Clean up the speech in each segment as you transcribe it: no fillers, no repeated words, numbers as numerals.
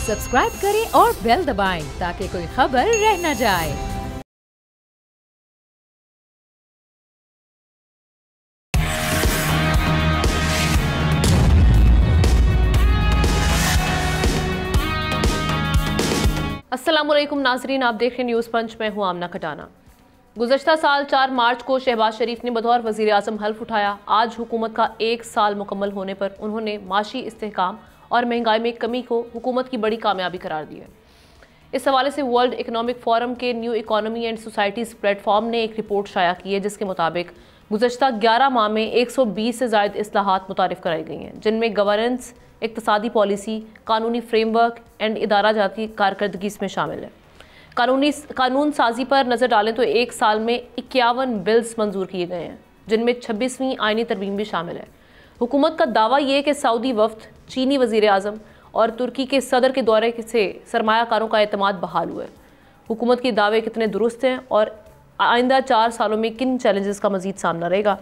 Subscribe करें और bell दबाएं ताकि कोई खबर रह न जाए। अस्सलामुअलैकुम नाजरीन, आप देख रहे हैं न्यूज़ पंच में हूँ आमना खटाना। गुज़श्ता साल 4 मार्च को शहबाज शरीफ ने बतौर वज़ीर आज़म हल्फ उठाया। आज हुकूमत का 1 साल मुकम्मल होने पर उन्होंने माशी इस्तेहकाम और महंगाई में कमी को हुकूमत की बड़ी कामयाबी करार दी है। इस हवाले से वर्ल्ड इकनॉमिक फोरम के new economy and societies platform ने एक रिपोर्ट शाया की है, जिसके मुताबिक गुज़श्ता 11 माह में 120 से ज़ायद इस्लाहात मुतारिफ कराई गई हैं, जिनमें गवर्नेंस, इक़्तिसादी पॉलिसी, कानूनी फ्रेमवर्क एंड इदारा जाती कारकर्दगी इसमें शामिल है। कानून साजी पर नज़र डालें तो 1 साल में 51 बिल्स मंजूर किए गए हैं, जिनमें 26वीं आईनी तरमीम भी शामिल है। हुकूमत का दावा ये है कि सऊदी वफ्द, चीनी वज़ीर आज़म और तुर्की के सदर के दौरे से सरमायाकारों का एतमाद बहाल हुआ है। हुकूमत के दावे कितने दुरुस्त हैं और आइंदा 4 सालों में किन चैलेंजेस का मज़ीद सामना रहेगा,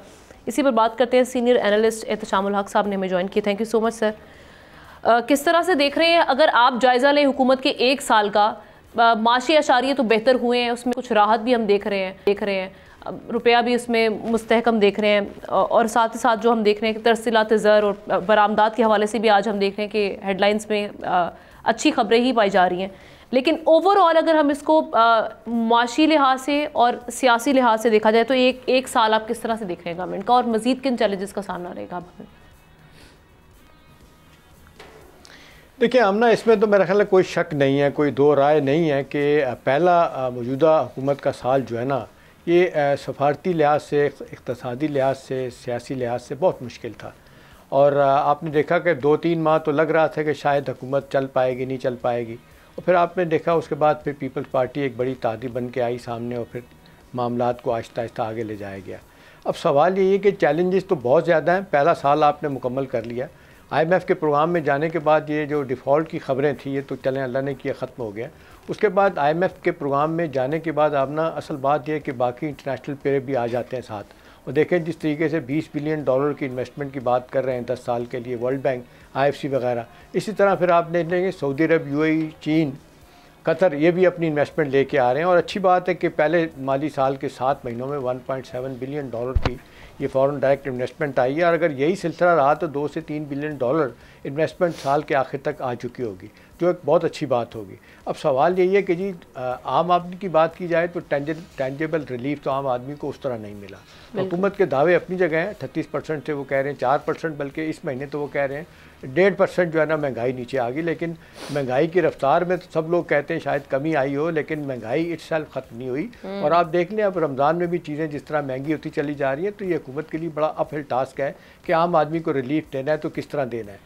इसी पर बात करते हैं। सीनियर एनालिस्ट एहतशामुल हक साहब ने हमें ज्वाइन किया। Thank you so much sir. किस तरह से देख रहे हैं, अगर आप जायज़ा लें हुकूमत के 1 साल का, माशी अशारिये तो बेहतर हुए हैं, उसमें कुछ राहत भी हम देख रहे हैं, रुपया भी उसमें मुस्तहकम देख रहे हैं, और साथ ही साथ जो हम देख रहे हैं कि तरसीलात ज़र और बरामदात के हवाले से भी आज हम देख रहे हैं कि हेडलाइंस में अच्छी खबरें ही पाई जा रही हैं। लेकिन ओवरऑल अगर हम इसको माशी लिहाज से और सियासी लिहाज से देखा जाए तो एक साल आप किस तरह से देख रहे हैं गवर्नमेंट का, और मज़ीद किन चैलेंजेस का सामना रहेगा अब हमें? देखिए आमना, इसमें तो मेरा ख्याल है कोई शक नहीं है, कोई दो राय नहीं है कि पहला मौजूदा हुकूमत का साल जो है ना, ये सफारती लिहाज से, इक़्तिसादी लिहाज से, सियासी लिहाज से बहुत मुश्किल था। और आपने देखा कि 2-3 माह तो लग रहा था कि शायद हुकूमत चल पाएगी, नहीं चल पाएगी, और फिर आपने देखा उसके बाद फिर पीपल्स पार्टी एक बड़ी ताकत बन के आई सामने, और फिर मामलात को आहिस्ता आहिस्ता आगे ले जाया गया। अब सवाल ये है कि चैलेंजेस तो बहुत ज़्यादा हैं। पहला साल आपने मुकम्मल कर लिया, IMF के प्रोग्राम में जाने के बाद ये जो डिफ़ॉल्ट की ख़बरें थी ये तो चलें अल्लाह ने किया ख़त्म हो गया। उसके बाद IMF के प्रोग्राम में जाने के बाद आप ना, असल बात यह है कि बाकी इंटरनेशनल प्लेयर भी आ जाते हैं साथ, और देखें जिस तरीके से $20 बिलियन की इन्वेस्टमेंट की बात कर रहे हैं 10 साल के लिए वर्ल्ड बैंक, IFC वगैरह। इसी तरह फिर आप देख लेंगे सऊदी अरब, UAE, चीन, कतर, ये भी अपनी इन्वेस्टमेंट लेके आ रहे हैं। और अच्छी बात है कि पहले माली साल के 7 महीनों में $1.7 बिलियन की ये फ़ॉरेन डायरेक्ट इन्वेस्टमेंट आई है, और अगर यही सिलसिला रहा तो $2 से $3 बिलियन इन्वेस्टमेंट साल के आखिर तक आ चुकी होगी, जो एक बहुत अच्छी बात होगी। अब सवाल यही है कि जी आम आदमी की बात की जाए तो टेंजेबल रिलीफ तो आम आदमी को उस तरह नहीं मिला। हुकूमत के दावे अपनी जगह हैं, 38% से वो कह रहे हैं 4%, बल्कि इस महीने तो वो कह रहे हैं 1.5% जो है ना महंगाई नीचे आ गई। लेकिन महंगाई की रफ्तार में तो सब लोग कहते हैं शायद कमी आई हो, लेकिन महंगाई इटसेल्फ ख़त्म नहीं हुई। और आप देख लें अब रमज़ान में भी चीज़ें जिस तरह महंगी होती चली जा रही है, तो ये हुकूमत के लिए बड़ा अपहिल टास्क है कि आम आदमी को रिलीफ देना है तो किस तरह देना है।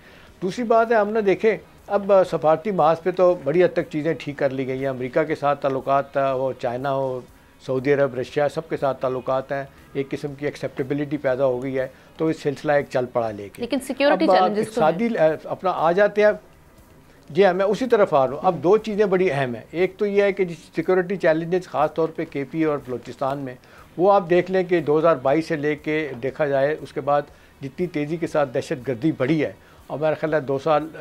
दूसरी बात है, हम ना देखें अब सफारती महाज पे तो बड़ी हद तक चीज़ें ठीक कर ली गई हैं। अमेरिका के साथ ताल्लुकात हो, चाइना हो, सऊदी अरब, रशिया, सब के साथ ताल्लुकात हैं, एक किस्म की एक्सेप्टेबिलिटी पैदा हो गई है, तो इस सिलसिला एक चल पड़ा लेके। लेकिन सिक्योरिटी चैलेंजेस शादी अपना आ जाते हैं। जी हाँ, मैं उसी तरफ आ रहा हूँ। अब 2 चीज़ें बड़ी अहम है। एक तो ये है कि सिक्योरिटी चैलेंजेस ख़ास तौर पे KP और बलूचिस्तान में, वो आप देख लें कि 2022 से लेके देखा जाए उसके बाद जितनी तेज़ी के साथ दहशत गर्दी बढ़ी है, और मेरा ख्याल है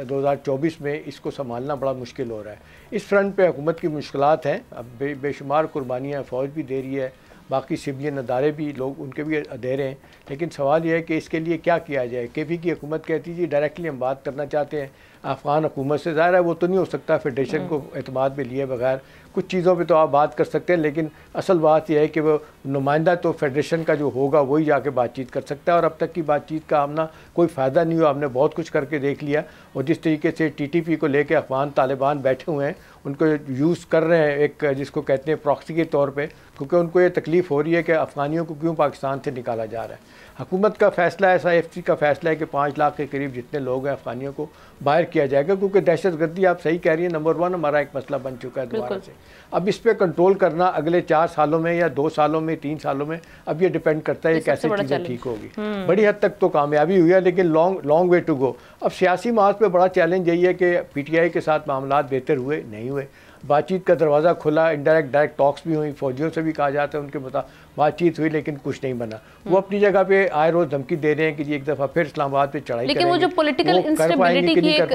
2024 में इसको संभालना बड़ा मुश्किल हो रहा है। इस फ्रंट पे हुकूमत की मुश्किलात हैं। अब बेशुमार कुर्बानियाँ फ़ौज भी दे रही है, बाकी सिविलियन अदारे भी, लोग उनके भी दे रहे हैं। लेकिन सवाल यह है कि इसके लिए क्या किया जाए। KP की हुकूमत कहती है डायरेक्टली हम बात करना चाहते हैं अफ़गान हुकूमत से। ज़ाहिर है वो तो नहीं हो सकता फेडरेशन को एतमाद में लिए बगैर। कुछ चीज़ों पे तो आप बात कर सकते हैं, लेकिन असल बात यह है कि वो नुमाइंदा तो फेडरेशन का जो होगा वही जाके बातचीत कर सकता है। और अब तक की बातचीत का हमने कोई फ़ायदा नहीं हुआ। हमने बहुत कुछ करके देख लिया, और जिस तरीके से TTP को लेके अफ़गान तालिबान बैठे हुए हैं, उनको यूज़ कर रहे हैं एक जिसको कहते हैं प्रॉक्सी के तौर पे, क्योंकि उनको ये तकलीफ़ हो रही है कि अफ़गानियों को क्यों पाकिस्तान से निकाला जा रहा है। हुकूमत का फ़ैसला है, SIFC का फ़ैसला है कि 5 लाख के करीब जितने लोग हैं अफ़गानियों को बाहर किया जाएगा, क्योंकि दहशत गर्दी, आप सही कह रही हैं, नंबर 1 हमारा एक मसला बन चुका है दोबारा से। अब इस पर कंट्रोल करना अगले 4 सालों में या 2 सालों में, 3 सालों में, अब ये डिपेंड करता है कैसे चीज़ें ठीक होगी। बड़ी हद तक तो कामयाबी हुई है, लेकिन लॉन्ग वे टू गो। अब सियासी मार्ग पे बड़ा चैलेंज यही है कि PTI के साथ मामला बेहतर हुए नहीं हुए। बातचीत का दरवाज़ा खुला, इनडायरेक्ट डायरेक्ट टॉक्स भी हुई, फौजियों से भी कहा जाता है उनके मुताबिक बातचीत हुई, लेकिन कुछ नहीं बना। वो अपनी जगह पे आए रोज़ धमकी दे रहे हैं कि एक दफ़ा फिर इस्लामाबाद पे चढ़ाई लेकिन वो जो पॉलिटिकल इंस्टेबिलिटी की एक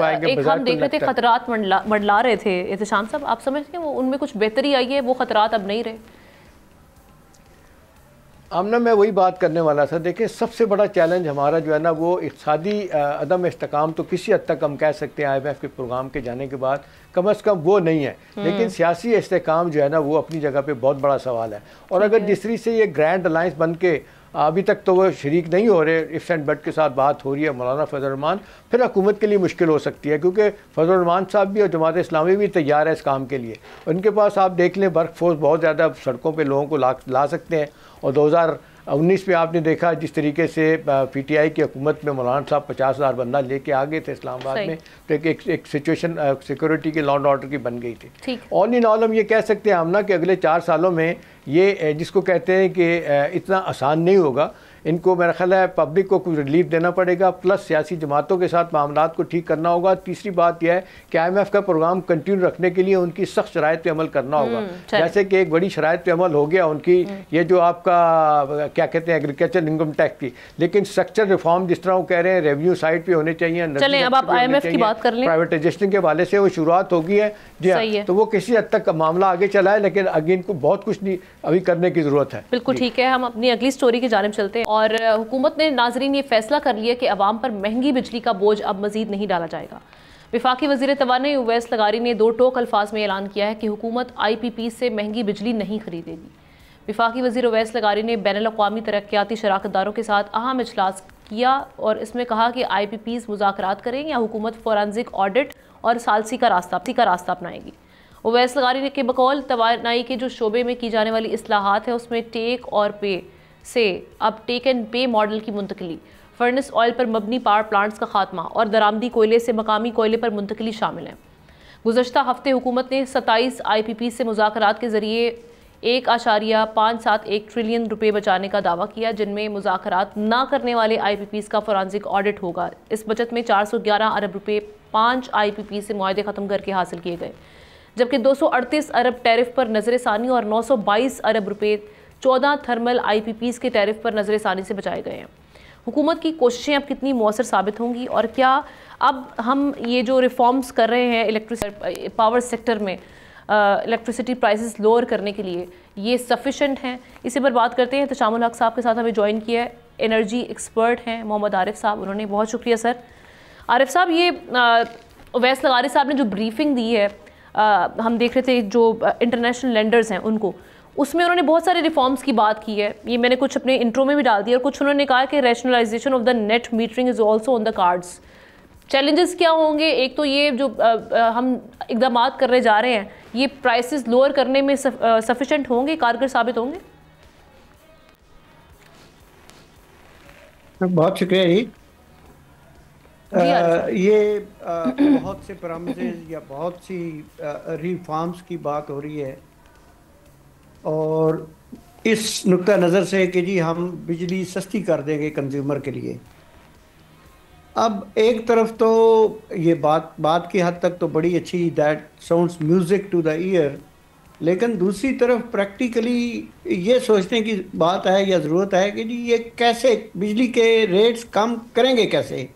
हम देख रहे थे, खतरात मंडला रहे थे एहतशाम साहब, आप समझते हैं वो उनमें कुछ बेहतरी आई है, वो खतरात अब नहीं रहे? आमना मैं वही बात करने वाला था। देखिए सबसे बड़ा चैलेंज हमारा जो है ना वो इक़्तिसादी अदम इस्तेकाम तो किसी हद तक हम कह सकते हैं IMF के प्रोग्राम के जाने के बाद कम अज़ कम वो नहीं है, लेकिन सियासी इस्तेकाम जो है ना वो अपनी जगह पे बहुत बड़ा सवाल है। और अगर जिस तरीके से ये ग्रैंड अलायंस बन के अभी तक तो वो शरीक नहीं हो रहे, इफ्स एंड बट के साथ बात हो रही है मौलाना फजल रहमान, फिर हुकूमत के लिए मुश्किल हो सकती है, क्योंकि फजल रहमान साहब भी और जमात इस्लामी भी तैयार है इस काम के लिए। उनके पास आप देख लें वर्क फोर्स बहुत ज़्यादा, सड़कों पर लोगों को ला सकते हैं। और 2019 में आपने देखा जिस तरीके से PTI की हुकूमत में मौलाना साहब 50,000 बंदा लेके आ गए थे इस्लामाबाद में, तो एक सिचुएशन सिक्योरिटी के लॉ एंड ऑर्डर की बन गई थी। ऑल इन ऑल हम ये कह सकते हैं हमना कि अगले 4 सालों में ये जिसको कहते हैं कि इतना आसान नहीं होगा, इनको मेरा ख्याल है पब्लिक को कुछ रिलीफ देना पड़ेगा, प्लस सियासी जमातों के साथ मामलात को ठीक करना होगा। तीसरी बात यह है कि IMF का प्रोग्राम कंटिन्यू रखने के लिए उनकी सख्त शराइत पे अमल करना होगा। जैसे कि एक बड़ी शराइत पे अमल हो गया उनकी, ये जो आपका क्या कहते हैं एग्रीकल्चर इनकम टैक्स की, लेकिन स्ट्रक्चर रिफॉर्म जिस तरह वो कह रहे हैं रेवेन्यू साइड पे होने चाहिए, चलें अब आप IMF की बात कर लें। प्राइवेटाइजेशन के हवाले से वो शुरुआत हो गई है जी हाँ, तो वो किसी हद तक मामला आगे चला है, लेकिन अगे इनको बहुत कुछ नहीं अभी करने की जरूरत है। बिल्कुल ठीक है, हम अपनी अगली स्टोरी की जानिब चलते हैं। और हुकूमत ने नाजरीन ये फैसला कर लिया कि अवाम पर महंगी बिजली का बोझ अब मजीद नहीं डाला जाएगा। वफाकी वज़ीर तवानाई उवैस लगारी ने 2 टोक अल्फाज में ऐलान किया है कि हुकूमत IPP से महंगी बिजली नहीं खरीदेगी। वफाकी वज़ीर उवैस लगारी ने बैनुल-अक़वामी तरक्याती शराकतदारों के साथ अहम इजलास किया और इसमें कहा कि IPPs मुज़ाकरात करें या हुकूमत फोरेंसिक ऑडिट और सालसी का रास्ता अपनाएगी। उवैस लगारी के बकौल तवानाई के जो शोबे में की जाने वाली इस्लाहात है उसमें टेक और पे से अब टेक एंड पे मॉडल की मुंतकली, फर्नेस ऑयल पर मबनी पावर प्लांट्स का खात्मा और दरामदी कोयले से मकामी कोयले पर मुंतकली शामिल हैं। गुज़श्ता हफ्ते हुकूमत ने 27 IPP से मुज़ाकरात के ज़रिए 1.571 ट्रिलियन रुपये बचाने का दावा किया, जिनमें मुज़ाकरात ना करने वाले IPPs का फोरेंसिक ऑडिट होगा। इस बचत में 411 अरब रुपये 5 IPP से मुआहदे ख़त्म करके हासिल किए गए, जबकि 238 अरब टैरिफ पर नजर सानी और 922 अरब रुपये 14 थर्मल IPPs के टैरिफ पर नजर सानी से बचाए गए हैं। हुकूमत की कोशिशें अब कितनी मौसर साबित होंगी और क्या अब हम ये जो रिफॉर्म्स कर रहे हैं इलेक्ट्रिसिटी पावर सेक्टर में इलेक्ट्रिसिटी प्राइसेस लोअर करने के लिए, ये सफिशेंट हैं? इसी पर बात करते हैं। तशामुल हक साहब के साथ हमें ज्वाइन किया है, एनर्जी एक्सपर्ट हैं मोहम्मद आरिफ साहब, उन्होंने बहुत शुक्रिया सर। आरिफ साहब, ये उवैस लगारी साहब ने जो ब्रीफिंग दी है, हम देख रहे थे जो इंटरनेशनल लेंडर्स हैं उनको, उसमें उन्होंने बहुत सारे रिफॉर्म्स की बात की है। ये मैंने कुछ अपने इंट्रो में भी डाल दिया और कुछ उन्होंने कहा कि rationalisation of the net metering is also on the cards. Challenges क्या होंगे? एक तो ये जो हम इकदाम करने जा रहे हैं, ये प्राइसेस लोअर करने में सफिशेंट होंगे, कारगर साबित होंगे? बहुत शुक्रिया जी। ये बहुत से प्रॉमिसेस या बहुत सी रिफॉर्म्स की बात हो रही है और इस नुक्ता नज़र से कि जी हम बिजली सस्ती कर देंगे कंज्यूमर के लिए। अब एक तरफ तो ये बात की हद तक तो बड़ी अच्छी, that sounds music to the ear, लेकिन दूसरी तरफ प्रैक्टिकली ये सोचने की बात है या ज़रूरत है कि जी ये कैसे बिजली के रेट्स कम करेंगे, कैसे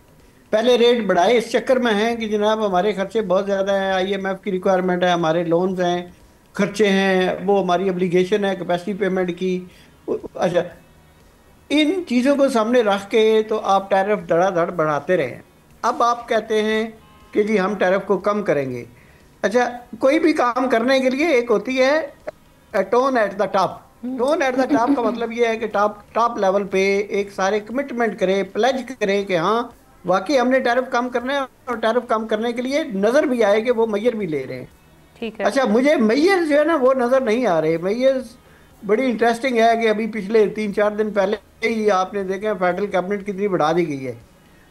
पहले रेट बढ़ाए इस चक्कर में हैं कि जनाब हमारे खर्चे बहुत ज़्यादा हैं, IMF की रिक्वायरमेंट है, हमारे लोन्स हैं, खर्चे हैं, वो हमारी ऑब्लिगेशन है कैपेसिटी पेमेंट की। अच्छा, इन चीज़ों को सामने रख के तो आप टैरिफ धड़ाधड़ बढ़ाते रहे। अब आप कहते हैं कि जी हम टैरिफ को कम करेंगे। अच्छा, कोई भी काम करने के लिए एक होती है tone at the top. Tone at the top का मतलब ये है कि टॉप लेवल पे एक सारे कमिटमेंट करें, प्लेज करें कि हाँ वाकई हमने टैरिफ कम करना है और टैरिफ कम करने के लिए नज़र भी आए कि वो मैयर भी ले रहे हैं। ठीक है। अच्छा, मुझे मैयर जो है ना वो नज़र नहीं आ रहे। मैयर बड़ी इंटरेस्टिंग है कि अभी पिछले 3-4 दिन पहले ही आपने देखा फेडरल कैबिनेट कितनी बढ़ा दी गई है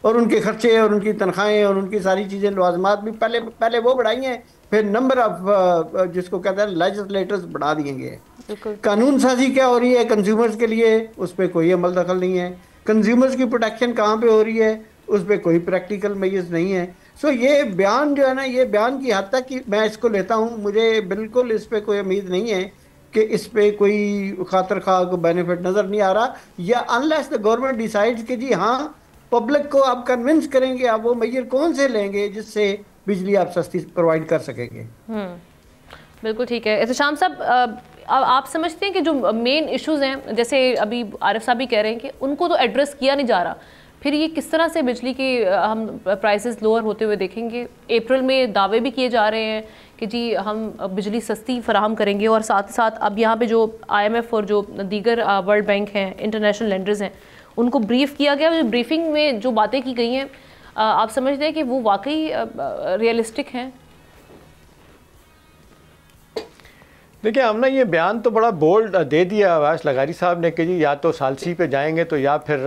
और उनके खर्चे और उनकी तनख्वाहें और उनकी सारी चीज़ें लवाजमात भी पहले वो बढ़ाई हैं, फिर नंबर ऑफ जिसको कहते हैं लेजिस्लेटर्स बढ़ा दिए गए। कानून साजी क्या हो रही है कंज्यूमर्स के लिए, उस पर कोई अमल दखल नहीं है। कंज्यूमर्स की प्रोटेक्शन कहाँ पे हो रही है, उस पर कोई प्रैक्टिकल मेजर्स नहीं है। सो ये बयान जो है ना, ये बयान की हद तक कि मैं इसको लेता हूँ, मुझे बिल्कुल इस पे कोई उम्मीद नहीं है कि इस पे कोई खातर खा को बेनिफिट नज़र नहीं आ रहा, या अनलेस द गवर्नमेंट डिसाइड्स कि जी हाँ पब्लिक को आप कन्विंस करेंगे, आप वो मेजर कौन से लेंगे जिससे बिजली आप सस्ती प्रोवाइड कर सकेंगे। बिल्कुल ठीक है। एहतशाम साहब, आप समझते हैं कि जो मेन इश्यूज हैं, जैसे अभी आरिफ साहब भी कह रहे हैं कि उनको तो एड्रेस किया नहीं जा रहा, फिर ये किस तरह से बिजली के हम प्राइसेस लोअर होते हुए देखेंगे? अप्रैल में दावे भी किए जा रहे हैं कि जी हम बिजली सस्ती फराहम करेंगे, और साथ ही साथ अब यहाँ पे जो IMF और जो दीगर वर्ल्ड बैंक हैं, इंटरनेशनल लेंडर्स हैं, उनको ब्रीफ किया गया। ब्रीफिंग में जो बातें की गई हैं, आप समझते हैं कि वो वाकई रियलिस्टिक हैं? देखिए, हमने ये बयान तो बड़ा बोल्ड दे दिया अवैस लगारी साहब ने कि जी या तो सालसी पे जाएंगे, तो या फिर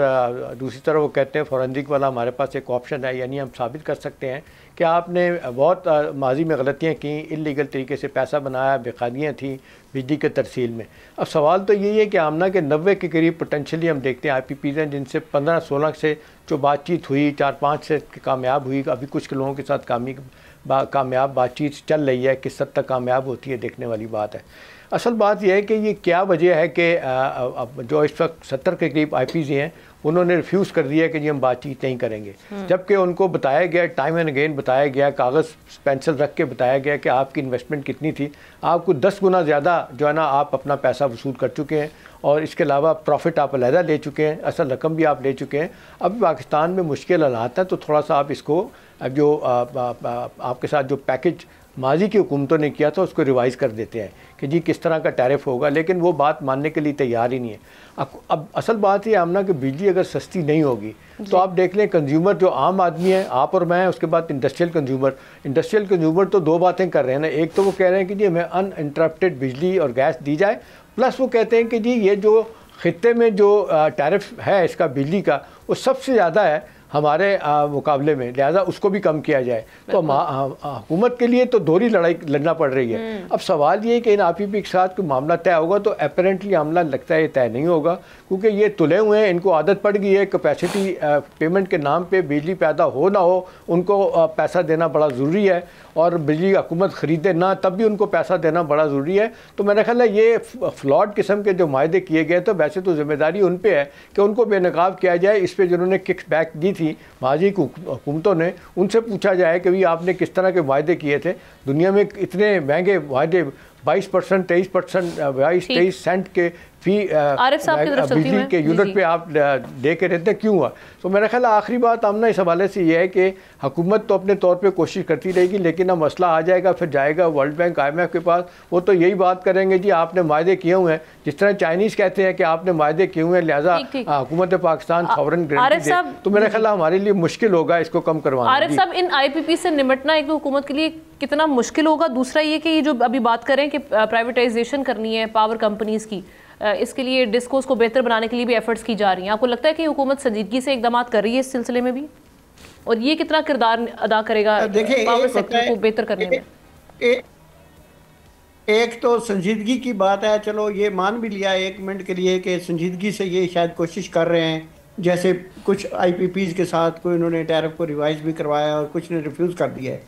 दूसरी तरफ वो कहते हैं फॉरेंसिक वाला हमारे पास एक ऑप्शन है, यानी हम साबित कर सकते हैं कि आपने बहुत माजी में गलतियाँ की, इलीगल तरीके से पैसा बनाया, बेकायदियाँ थी बिजली के तरसील में। अब सवाल तो यही है कि आमना के 90 के करीब पोटेंशली हम देखते हैं IPPs हैं, जिनसे 15-16 से जो बातचीत हुई, 4-5 से कामयाब हुई, अभी कुछ लोगों के साथ कामयाब बातचीत चल रही है। किस हद तक कामयाब होती है देखने वाली बात है। असल बात यह है कि ये क्या वजह है कि जो इस वक्त 70 के करीब IPs हैं, उन्होंने रिफ्यूज़ कर दिया कि जी हम बातचीत नहीं करेंगे, जबकि उनको बताया गया, टाइम एंड अगेन बताया गया, कागज़ पेंसिल रख के बताया गया कि आपकी इन्वेस्टमेंट कितनी थी, आपको 10 गुना ज़्यादा जो है ना आप अपना पैसा वसूल कर चुके हैं, और इसके अलावा प्रॉफिट आप अलहदा ले चुके हैं, असल रकम भी आप ले चुके हैं। अब पाकिस्तान में मुश्किल हालात हैं, तो थोड़ा सा आप इसको जो आपके साथ जो पैकेज माजी की हुकूमतों ने किया था उसको रिवाइज़ कर देते हैं कि जी किस तरह का टैरिफ होगा, लेकिन वो बात मानने के लिए तैयार ही नहीं है। अब असल बात ये आमना कि बिजली अगर सस्ती नहीं होगी तो आप देख लें, कंज्यूमर जो आम आदमी है, आप और मैं, उसके बाद इंडस्ट्रियल कंज्यूमर तो दो बातें कर रहे हैं ना। एक तो वो कह रहे हैं कि जी हमें अनइंटरप्टेड बिजली और गैस दी जाए, प्लस वो कहते हैं कि जी ये जो खित्ते में जो टैरिफ है इसका बिजली का, वो सबसे ज़्यादा है हमारे मुकाबले में, लिहाजा उसको भी कम किया जाए। तो हुकूमत के लिए तो दोहरी लड़ाई लड़ना पड़ रही है। अब सवाल ये है कि इन IPP के साथ कोई मामला तय होगा, तो अपेरेंटली मामला लगता है ये तय नहीं होगा, क्योंकि ये तुले हुए हैं, इनको आदत पड़ गई है कैपेसिटी पेमेंट के नाम पे बिजली पैदा हो ना हो उनको पैसा देना बड़ा ज़रूरी है, और बिजली हुकूमत ख़रीदे ना तब भी उनको पैसा देना बड़ा ज़रूरी है। तो मेरा ख्याल है ये फ्लॉड किस्म के जो मायदे किए गए, तो वैसे तो जिम्मेदारी उन पे है कि उनको बेनकाब किया जाए। इस पर जिन्होंने किक्स बैक दी थी माजी हुकूमतों ने, उनसे पूछा जाए कि भाई आपने किस तरह के वायदे किए थे। दुनिया में इतने महंगे वायदे 22%, 23%, 22-23 सेंट के फी बिजली के यूनिट पे आप दे के रहते हैं, क्यों हुआ? तो मेरा ख्याल आखिरी बात हमने इस हवाले से ये है कि हुकूमत तो अपने तौर पे कोशिश करती रहेगी, लेकिन अब मसला आ जाएगा, फिर जाएगा वर्ल्ड बैंक IMF के पास, वो तो यही बात करेंगे जी आपने वायदे किए हुए हैं, जिस तरह चाइनीज़ कहते हैं कि आपने वायदे किए हुए हैं, लिहाजा हुकूमत पाकिस्तान सॉवरेन गारंटी दे। तो मेरा ख्याल हमारे लिए मुश्किल होगा इसको कम करवाना। आरिफ साहब, इन IPP से निपटना एक तो हुकूमत के लिए कितना मुश्किल होगा, दूसरा ये कि ये जो अभी बात करें कि प्राइवेटाइजेशन करनी है पावर कंपनीज़ की, इसके लिए डिस्कोस को बेहतर बनाने के लिए भी एफर्ट्स की जा रही हैं, आपको लगता है कि हुकूमत संजीदगी से इकदाम कर रही है इस सिलसिले में भी, और ये कितना किरदार अदा करेगा पावर सेक्टर को बेहतर करने में? एक तो संजीदगी की बात है, चलो ये मान भी लिया 1 मिनट के लिए कि संजीदगी से ये शायद कोशिश कर रहे हैं, जैसे कुछ IPPs के साथ कोई उन्होंने टैरिफ को रिवाइज भी करवाया और कुछ ने रिफ्यूज़ कर दिया है।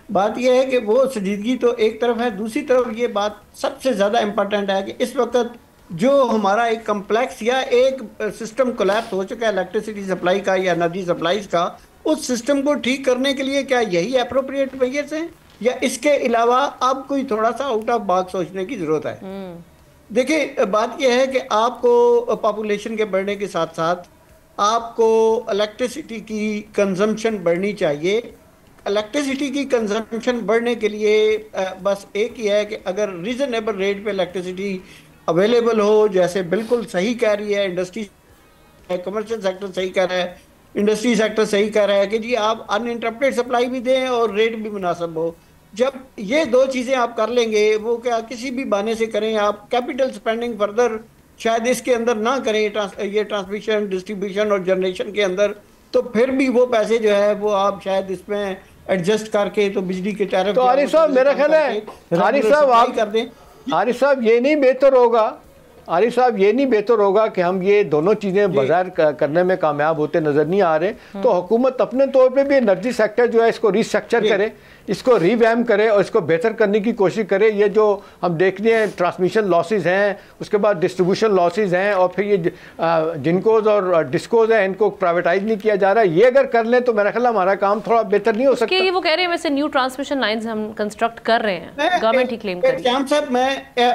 बात यह है कि वो संजीदगी तो एक तरफ है, दूसरी तरफ ये बात सबसे ज़्यादा इम्पोर्टेंट है कि इस वक्त जो हमारा एक कम्प्लेक्स या एक सिस्टम कोलैप्स हो चुका है इलेक्ट्रिसिटी सप्लाई का या एनर्जी सप्लाईज का, उस सिस्टम को ठीक करने के लिए क्या यही अप्रोप्रिएट मेजर्स हैं, या इसके अलावा अब कोई थोड़ा सा आउट ऑफ बॉक्स सोचने की ज़रूरत है? देखिए, बात यह है कि आपको पॉपुलेशन के बढ़ने के साथ साथ आपको इलेक्ट्रिसिटी की कंजम्पशन बढ़नी चाहिए। इलेक्ट्रिसिटी की कंजम्पशन बढ़ने के लिए बस एक ही है कि अगर रीजनेबल रेट पे इलेक्ट्रिसिटी अवेलेबल हो, जैसे बिल्कुल सही कह रही है इंडस्ट्री, कमर्शियल सेक्टर सही कह रहा है, इंडस्ट्री सेक्टर सही कह रहा है कि जी आप अनइंटरप्टेड सप्लाई भी दें और रेट भी मुनासिब हो। जब ये दो चीज़ें आप कर लेंगे, वो क्या किसी भी बहाने से करें, आप कैपिटल स्पेंडिंग फर्दर शायद इसके अंदर ना करें, ये ट्रांसमिशन, डिस्ट्रीब्यूशन और जनरेशन के अंदर, तो फिर भी वो पैसे जो है वो आप शायद इसमें एडजस्ट करके तो बिजली के टैरिफ। तो आरिफ साहब, मेरा ख्याल है आरिफ साहब आप कर दें। आरिफ साहब, ये नहीं बेहतर होगा आरिफ साहब ये नहीं बेहतर होगा कि हम ये दोनों चीज़ें बाजार करने में कामयाब होते नज़र नहीं आ रहे तो हुकूमत अपने तौर पे भी एनर्जी सेक्टर जो है इसको रिस्ट्रक्चर करे, इसको रिवैम करे और इसको बेहतर करने की कोशिश करे। ये जो हम देख रहे हैं ट्रांसमिशन लॉसेज हैं, उसके बाद डिस्ट्रीब्यूशन लॉसेज हैं और फिर ये जिनकोज और डिस्कोज हैं इनको प्राइवेटाइज नहीं किया जा रहा है। ये अगर कर लें तो मेरा ख्याल हमारा काम थोड़ा बेहतर नहीं हो सकता। ये वो कह रहे हैं वैसे न्यू ट्रांसमिशन लाइंस हम कंस्ट्रक्ट कर रहे हैं, गवर्नमेंट ही क्लेम कर रही है। श्याम साहब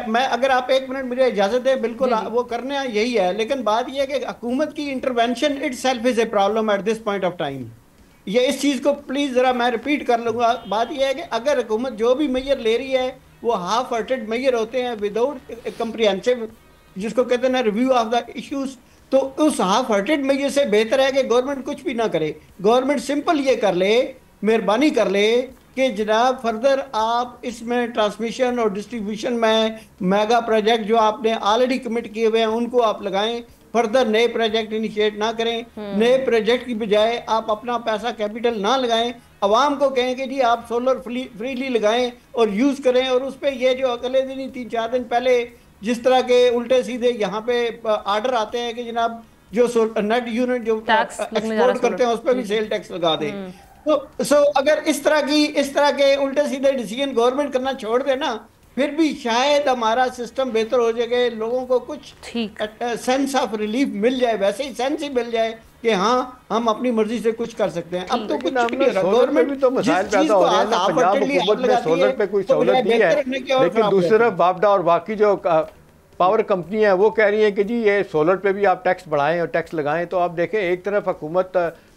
मैं अगर आप एक मिनट मुझे इजाजत है, बिल्कुल वो करने यही है, लेकिन बात यह है कि हुकूमत की intervention itself is a problem at this point of time. ये इस चीज़ को प्लीज़ ज़रा मैं रिपीट कर लूँगा। बात यह है कि अगर हुकूमत जो भी मेजर ले रही है वो हाफ हार्टेड मेजर होते हैं विदाउट कम्प्रिहेंसिव, जिसको कहते हैं ना रिव्यू ऑफ द इश्यूज, तो उस हाफ हार्टेड मेजर से बेहतर है कि गवर्नमेंट कुछ भी ना करे। गवर्नमेंट सिंपल ये कर ले, मेहरबानी कर ले कि जनाब फर्दर आप इसमें ट्रांसमिशन और डिस्ट्रीब्यूशन में मेगा प्रोजेक्ट जो आपने ऑलरेडी कमिट किए हुए हैं उनको आप लगाएं, फर्दर नए प्रोजेक्ट इनिशिएट ना करें। नए प्रोजेक्ट की बजाय आप अपना पैसा कैपिटल ना लगाएं, आवाम को कहें कि जी आप सोलर फ्रीली लगाएं और यूज़ करें। और उस पर ये जो अगले दिन ही 3-4 दिन पहले जिस तरह के उल्टे सीधे यहाँ पे आर्डर आते हैं कि जनाब जो नेट यूनिट जो एक्सपोर्ट करते हैं उस पर भी सेल टैक्स लगा दें, तो अगर इस तरह के उल्टे सीधे डिसीजन गवर्नमेंट करना छोड़ दे ना, फिर भी शायद हमारा सिस्टम बेहतर हो जाएगा, लोगों को कुछ सेंस ऑफ रिलीफ मिल जाए, वैसे ही सेंस ही मिल जाए कि हाँ हम अपनी मर्जी से कुछ कर सकते हैं। अब तो कुछ गवर्नमेंट भी तो मसाइल पैदा हो रहे हैं ना, पंजाब हुकूमत ने सोलर पे कोई सहूलत दी है, लेकिन दूसरी तरफ बापडा और बाकी जो पावर कंपनी है वो कह रही है कि जी ये सोलर पे भी आप टैक्स बढ़ाएं और टैक्स लगाएं। तो आप देखें एक तरफ हुकूमत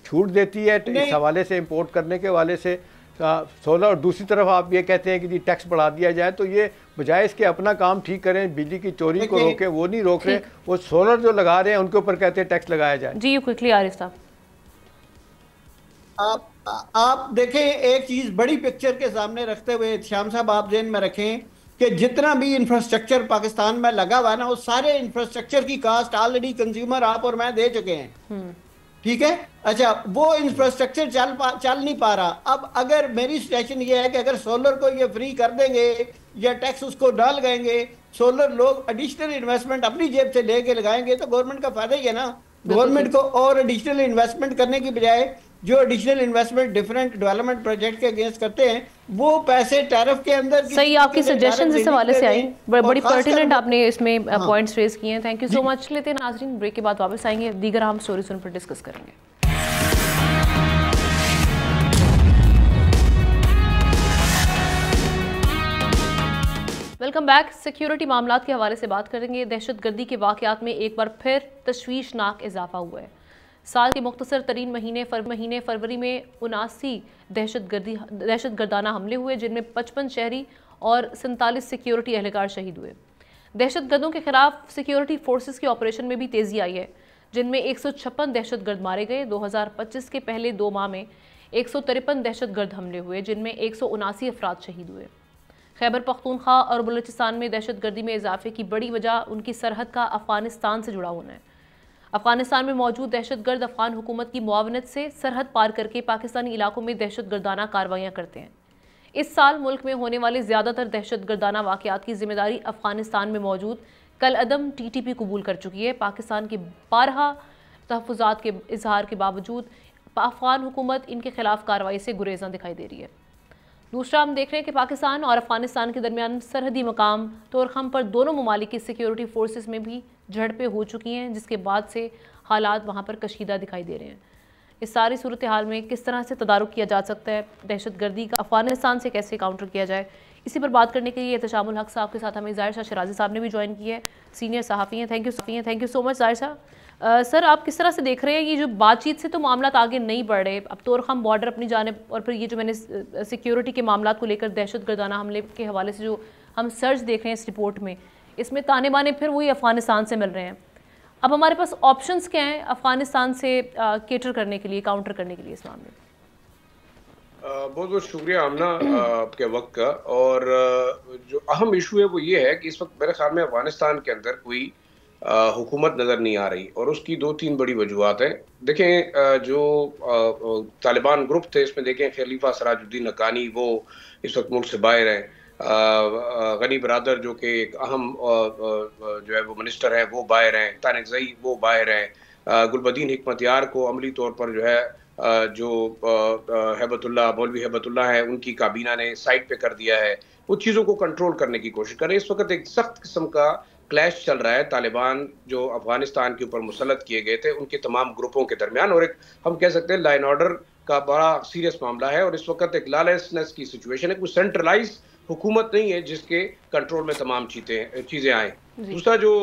छूट देती है इस हवाले से, इम्पोर्ट करने के हवाले से सोलर, और दूसरी तरफ आप ये कहते हैं कि जी टैक्स बढ़ा दिया जाए। तो ये बजाय इसके अपना काम ठीक करें, बिजली की चोरी को रोके, वो नहीं रोक रहे, वो सोलर जो लगा रहे हैं उनके ऊपर कहते हैं टैक्स लगाया जाए। जी क्विकली आरिफ साहब, आप देखें एक चीज बड़ी पिक्चर के सामने रखते हुए श्याम साहब आप ज़हन में रखें कि जितना भी इंफ्रास्ट्रक्चर पाकिस्तान में लगा हुआ है ना, वो सारे इंफ्रास्ट्रक्चर की कास्ट ऑलरेडी कंज्यूमर आप और मैं दे चुके हैं, ठीक है। अच्छा, वो इंफ्रास्ट्रक्चर चल नहीं पा रहा। अब अगर मेरी सजेशन ये है कि अगर सोलर को ये फ्री कर देंगे या टैक्स उसको ना लगाएंगे, सोलर लोग एडिशनल इन्वेस्टमेंट अपनी जेब से लेके लगाएंगे तो गवर्नमेंट का फायदा ही है ना। गवर्नमेंट को और एडिशनल इन्वेस्टमेंट करने की बजाय जो additional investment different development project के अगेंस्ट करते हैं वो पैसे टैरिफ के अंदर। सही, आपकी सजेशन इस हवाले से आई, बड़ी पर्टिनेंट आपने इसमें पॉइंट्स रेज किए हैं। Thank you so much. लेते हैं नाज़रीन ब्रेक के बाद वापस आएंगे, दीगर हम स्टोरीज उन पर डिस्कस करेंगे। Welcome back. सिक्योरिटी मामलात के हवाले से बात करेंगे। दहशतगर्दी के वाक़यात में एक बार फिर तशवीशनाक इजाफा हुआ है। साल के मुख्तसर तरीन महीने फरवरी में 79 दहशतगर्दाना हमले हुए, जिनमें 55 शहरी और 47 सिक्योरिटी एहलकार शहीद हुए। दहशतगर्दों के खिलाफ सिक्योरिटी फोर्सेस के ऑपरेशन में भी तेज़ी आई है, जिनमें 156 दहशतगर्द मारे गए। 2025 के पहले 2 माह में 153 दहशतगर्द हमले हुए, जिनमें 179 अफराद शहीद हुए। खैबर पख्तूनख्वा और बलूचिस्तान में दहशतगर्दी में इजाफे की बड़ी वजह उनकी सरहद का अफगानिस्तान से जुड़ा होना है। अफगानिस्तान में मौजूद दहशतगर्द अफगान हुकूमत की मुआवनत से सरहद पार करके पाकिस्तानी इलाकों में दहशतगर्दाना कार्रवाइयाँ करते हैं। इस साल मुल्क में होने वाले ज़्यादातर दहशतगर्दाना वाक़यात की जिम्मेदारी अफगानिस्तान में मौजूद कलअदम TTP कबूल कर चुकी है। पाकिस्तान के बारहा तहफ़्फ़ुज़ात के इजहार के बावजूद अफगान हुकूमत इनके खिलाफ कार्रवाई से गुरेज़ां दिखाई दे रही है। दूसरा, हम देख रहे हैं कि पाकिस्तान और अफगानिस्तान के दरमियान सरहदी मकाम तोरखम पर दोनों ममालिक की सिक्योरिटी फोर्सेस में भी झड़पें हो चुकी हैं, जिसके बाद से हालात वहाँ पर कशीदा दिखाई दे रहे हैं। इस सारी सूरत हाल में किस तरह से तदारुक किया जा सकता है, दहशतगर्दी का अफगानिस्तान से कैसे काउंटर किया जाए, इसी पर बात करने के लिए एहतशामुल हक साहब के साथ हमें ज़ाहिर शाह शराजी साहब ने भी ज्वाइन की है, सीनियर सहाफ़ी हैं। थैंक यू सो मच ज़ाहिर शाह। सर, आप किस तरह से देख रहे हैं ये जो बातचीत से तो मामला आगे नहीं बढ़ रहे, अब तोरखम बॉर्डर अपनी जानिब और फिर ये जो मैंने सिक्योरिटी के मामला को लेकर दहशतगर्दाना हमले के हवाले से जो हम सर्च देख रहे हैं इस रिपोर्ट में, इसमें ताने बाने फिर वही अफगानिस्तान से मिल रहे हैं। अब हमारे पास ऑप्शंस क्या हैं अफगानिस्तान से केटर करने के लिए, काउंटर करने के लिए इस मामले में? बहुत बहुत शुक्रिया आमना आपके वक्त का। और जो अहम इशू है वो ये है कि इस वक्त मेरे ख्याल में अफगानिस्तान के अंदर कोई हुकूमत नज़र नहीं आ रही, और उसकी 2-3 बड़ी वजूहत हैं। देखें, जो तालिबान ग्रुप थे इसमें देखें खलीफा सराजुद्दीन हक्कानी वो इस वक्त मुल्क से बाहर हैं। गनी बरादर जो कि एक अहम जो है वो मिनिस्टर है वो बाहर हैं, तारिक ज़ई वो बाहर हैं, गुलबदीन हिकमत यार को अमली तौर पर जो है जो हैबतुल्लाह मौलवी हैबतुल्लाह है उनकी काबीना ने साइड पे कर दिया है। वो चीज़ों को कंट्रोल करने की कोशिश कर रहे हैं। इस वक्त एक सख्त किस्म का क्लैश चल रहा है तालिबान जो अफगानिस्तान के ऊपर मुसल्लत किए गए थे उनके तमाम ग्रुपों के दरमियान, और एक हम कह सकते हैं लॉ एंड ऑर्डर का बड़ा सीरियस मामला है। और इस वक्त एक लॉलेसनेस की सिचुएशन है, कोई सेंट्रलाइज हुकूमत नहीं है जिसके कंट्रोल में तमाम चीज़ें आए। दूसरा जो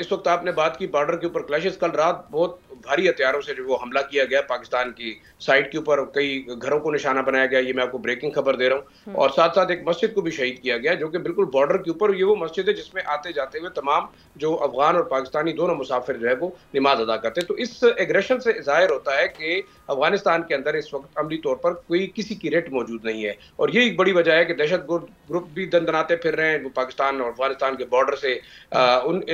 इस वक्त आपने बात की बॉर्डर के ऊपर क्लैशेस, कल रात बहुत भारी हथियारों से जो वो हमला किया गया पाकिस्तान की साइड के ऊपर, कई घरों को निशाना बनाया गया, ये मैं आपको ब्रेकिंग खबर दे रहा हूँ। और साथ साथ एक मस्जिद को भी शहीद किया गया जो कि बिल्कुल बॉर्डर के ऊपर, ये वो मस्जिद है जिसमें आते जाते हुए तमाम जो अफगान और पाकिस्तानी दोनों मुसाफिर जो है वो नमाज अदा करते हैं। तो इस एग्रेशन से जाहिर होता है कि अफगानिस्तान के अंदर इस वक्त अमली तौर पर कोई किसी की रेट मौजूद नहीं है, और ये एक बड़ी वजह है कि दहशत ग्रुप भी दंदनाते फिर रहे हैं, वो पाकिस्तान और अफगानिस्तान के बॉर्डर से उन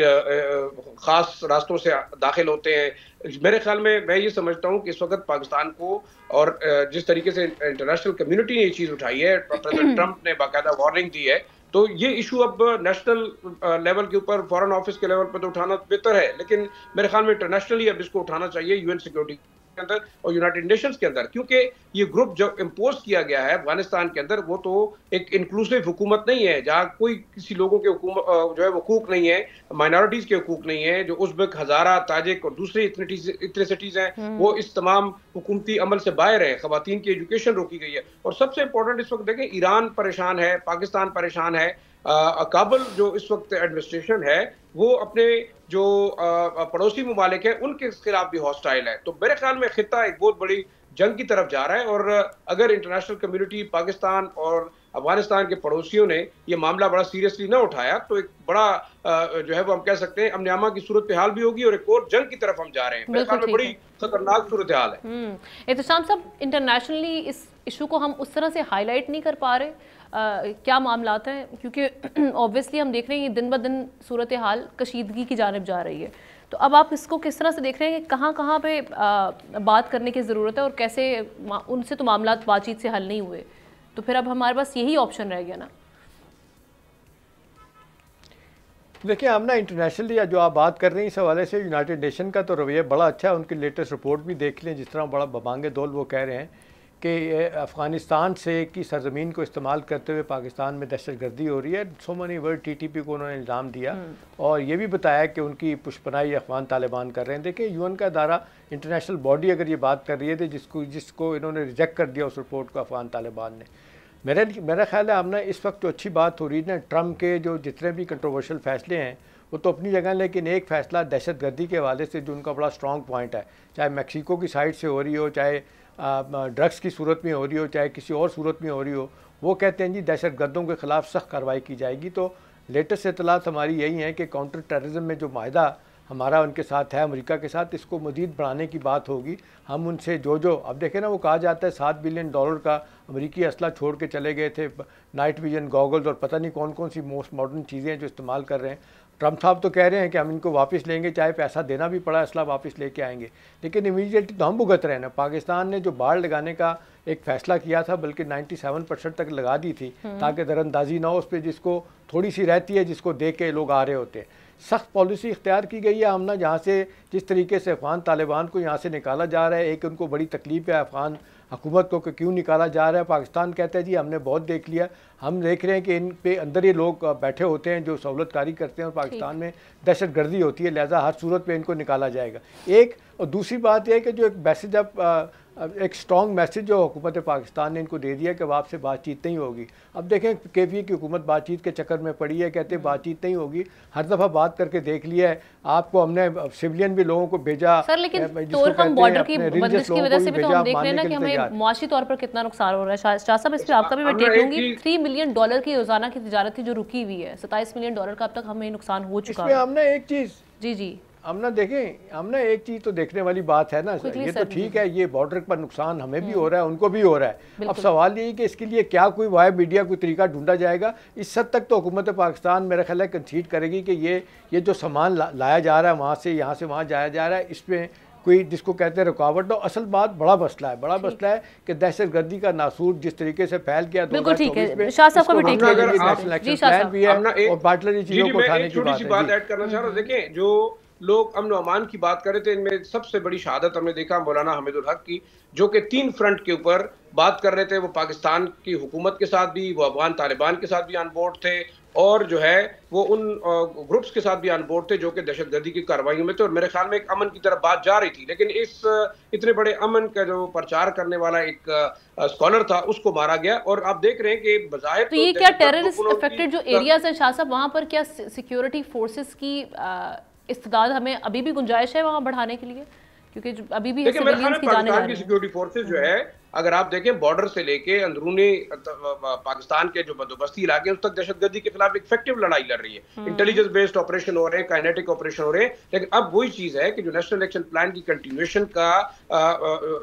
खास रास्तों से दाखिल होते हैं। मेरे ख्याल में मैं ये समझता हूँ कि इस वक्त पाकिस्तान को, और जिस तरीके से इंटरनेशनल कम्युनिटी ने ये चीज़ उठाई है, प्रेसिडेंट ट्रंप ने बाकायदा वार्निंग दी है, तो ये इशू अब नेशनल लेवल के ऊपर फॉरेन ऑफिस के लेवल पर तो उठाना बेहतर है, लेकिन मेरे ख्याल में इंटरनेशनली अब इसको उठाना चाहिए यूएन सिक्योरिटी के अंदर और यूनाइटेड नेशंस के अंदर, क्योंकि ये ग्रुप जो इम्पोज किया गया है अफगानिस्तान के अंदर वो तो एक इंक्लूसिव हुकूमत नहीं है जहाँ कोई किसी लोगों के जो है हकूक नहीं है, माइनॉरिटीज के हकूक नहीं है, जो उज़्बेक, हज़ारा, ताजिक और दूसरी इतने हैं वो इस तमाम हुकूमती अमल से बाहर है। खवातीन की एजुकेशन रोकी गई है, और सबसे इंपॉर्टेंट इस वक्त देखें ईरान परेशान है, पाकिस्तान परेशान है, काबुल जो इस वक्त एडमिनिस्ट्रेशन है वो अपने जो पड़ोसी ममालिक हैं उनके खिलाफ भी हॉस्टाइल है। तो मेरे ख्याल में खित्ता एक बहुत बड़ी जंग की तरफ जा रहा है, और अगर इंटरनेशनल कम्युनिटी पाकिस्तान और अफगानिस्तान के पड़ोसियों ने ये मामला बड़ा सीरियसली ना उठाया तो एक बड़ा जो है वो हम कह सकते हैं अमन-ए-आमा की सूरत हाल भी होगी और एक और जंग की तरफ हम जा रहे हैं। मेरे ख्याल में बड़ी खतरनाक सूरत हाल है। एहतशाम साहब, इंटरनेशनली इस इशू को हम उस तरह से हाईलाइट नहीं कर पा रहे, क्या मामलात हैं, क्योंकि ऑब्वियसली हम देख रहे हैं दिन ब दिन सूरत हाल कशीदगी की जानिब जा रही है। तो अब आप इसको किस तरह से देख रहे हैं कि कहाँ कहाँ पे बात करने की ज़रूरत है, और कैसे उनसे तो मामलात बातचीत से हल नहीं हुए, तो फिर अब हमारे पास यही ऑप्शन रह गया ना। देखिए हम ना इंटरनेशनली जो आप बात कर रहे हैं इस हवाले से यूनाइटेड नेशन का तो रवैया बड़ा अच्छा है, उनकी लेटेस्ट रिपोर्ट भी देख लें, जिस तरह बड़ा बबांगे दौल वो कह रहे हैं कि अफ़गानिस्तान से की सरजमीन को इस्तेमाल करते हुए पाकिस्तान में दहशतगर्दी हो रही है। सो मनी वर्ड टीटीपी को उन्होंने इल्ज़ाम दिया और ये भी बताया कि उनकी पुष्पनाई अफ़गान तालिबान कर रहे हैं। देखिए यूएन का अदारा, इंटरनेशनल बॉडी अगर ये बात कर रही है तो जिसको इन्होंने रिजेक्ट कर दिया उस रिपोर्ट को अफ़गान तालिबान ने। मेरा ख्याल है हमने इस वक्त जो अच्छी बात हो रही है ना, ट्रम्प के जो जितने भी कंट्रोवर्शियल फ़ैसले हैं वो तो अपनी जगह, लेकिन एक फ़ैसला दहशतगर्दी के हवाले से जो उनका बड़ा स्ट्रॉन्ग पॉइंट है, चाहे मैक्सिको की साइड से हो रही हो, चाहे ड्रग्स की सूरत में हो रही हो, चाहे किसी और सूरत में हो रही हो, वो कहते हैं जी दहशतगर्दों के ख़िलाफ़ सख्त कार्रवाई की जाएगी। तो लेटेस्ट इत्तलात हमारी यही है कि काउंटर टेररिज्म में जो माहिदा हमारा उनके साथ है, अमेरिका के साथ, इसको मज़ीद बढ़ाने की बात होगी। हम उनसे जो अब देखें ना, वो कहा जाता है $7 बिलियन का अमेरिकी असला छोड़ के चले गए थे, नाइट विजन गॉगल्स और पता नहीं कौन कौन सी मोस्ट मॉडर्न चीज़ें जो इस्तेमाल कर रहे हैं। ट्रम्प साहब तो कह रहे हैं कि हम इनको वापस लेंगे, चाहे पैसा देना भी पड़ा असला वापस लेके आएंगे, लेकिन इमीडिएटली तो हम भुगत रहे हैं ना। पाकिस्तान ने जो बाढ़ लगाने का एक फ़ैसला किया था, बल्कि 97% तक लगा दी थी ताकि दरअंदाजी ना हो उस पर, जिसको थोड़ी सी रहती है, जिसको दे के लोग आ रहे होते हैं। सख्त पॉलिसी इख्तियार की गई है हमने, जहाँ से जिस तरीके से अफ़गान तालिबान को यहाँ से निकाला जा रहा है, एक उनको बड़ी तकलीफ़ है अफ़गान हुकूमत को कि क्यों निकाला जा रहा है। पाकिस्तान कहता है जी हमने बहुत देख लिया, हम देख रहे हैं कि इन पे अंदर ये लोग बैठे होते हैं जो सहूलतकारी करते हैं और पाकिस्तान में दहशतगर्दी होती है, लिहाजा हर सूरत पे इनको निकाला जाएगा। एक और दूसरी बात यह है कि जो एक मैसेज अब एक स्ट्रॉन्ग मैसेज जो हुकूमत पाकिस्तान ने इनको दे दिया कि अब आपसे बातचीत नहीं होगी। अब देखें केपी की हुकूमत बातचीत के चक्कर में पड़ी है, कहते बातचीत नहीं होगी, हर दफ़ा बात करके देख लिया है, आपको हमने सिविलियन भी लोगों को भेजा सर, लेकिन तोरकम बॉर्डर की बंदिश की वजह से भी तो हम देख रहे हैं ना कि हमें मुआशी तौर पर कितना नुकसान हो रहा है। शाह साहब, इस पर आपका भी मैं टेक लूंगी। $3 बिलियन की रोजाना की तिजारत थी जो रुकी हुई है, $27 मिलियन का अब तक हमें नुकसान हो चुका है। हमने एक चीज़ जी हमने देखें, हमने एक चीज़ तो देखने वाली बात है ना, ये तो ठीक है, ये बॉर्डर पर नुकसान हमें भी हो रहा है, उनको भी हो रहा है। अब सवाल यही कि इसके लिए क्या कोई वाया मीडिया कोई तरीका ढूंढा जाएगा। इस हद तक तो हुकूमत पाकिस्तान मेरा ख्याल है कंसीड करेगी कि ये जो सामान लाया जा रहा है वहाँ से यहाँ से वहाँ जाया जा रहा है, इसमें कोई जिसको कहते हैं रुकावट। तो असल बात बड़ा मसला है, बड़ा मसला है कि दहशतगर्दी का नासूर जिस तरीके से फैल गया 2024 में, शाह साहब का भी टेक नेशनल एक्शन प्लान भी है और बाटलरी चीजों को उठाने की बात ऐड करना चाह रहा हूं। देखें, जो लोग अमन अमान की बात कर रहे थे, इनमें सबसे बड़ी शहादत हमने देखा मौलाना हामिदुल हक की, जो कि 3 फ्रंट के ऊपर बात कर रहे थे। वो पाकिस्तान की हुकूमत के साथ भी, वो अफगान तालिबान के साथ भी ऑन बोर्ड थे, और जो है वो उन ग्रुप्स के साथ भी ऑन बोर्ड थे जो कि दहशतगर्दी की कार्रवाइयों में थे। और मेरे ख्याल में एक अमन की तरफ बात जा रही थी, लेकिन इस इतने बड़े अमन का जो प्रचार करने वाला एक स्कॉलर था उसको मारा गया। और आप देख रहे हैं कि बजाय तो ये क्या टेररिस्ट अफेक्टेड जो एरियाज है शाह साहब, वहां पर क्या सिक्योरिटी फोर्सेस की इस्तेदाद हमें अभी भी गुंजाइश है वहां बढ़ाने के लिए? क्योंकि भी सिविलियंस की जाने जा रही है। सिक्योरिटी फोर्सेस जो है, अगर आप देखें बॉर्डर से लेके अंदरूनी पाकिस्तान के जो बंदोबस्ती इलाके उस तक दहशतगर्दी के खिलाफ इफेक्टिव लड़ाई लड़ रही है। इंटेलिजेंस बेस्ड ऑपरेशन हो रहे हैं, काइनेटिक ऑपरेशन हो रहे हैं। लेकिन अब वही चीज है कि जो नेशनल एक्शन प्लान की कंटिन्यूएशन का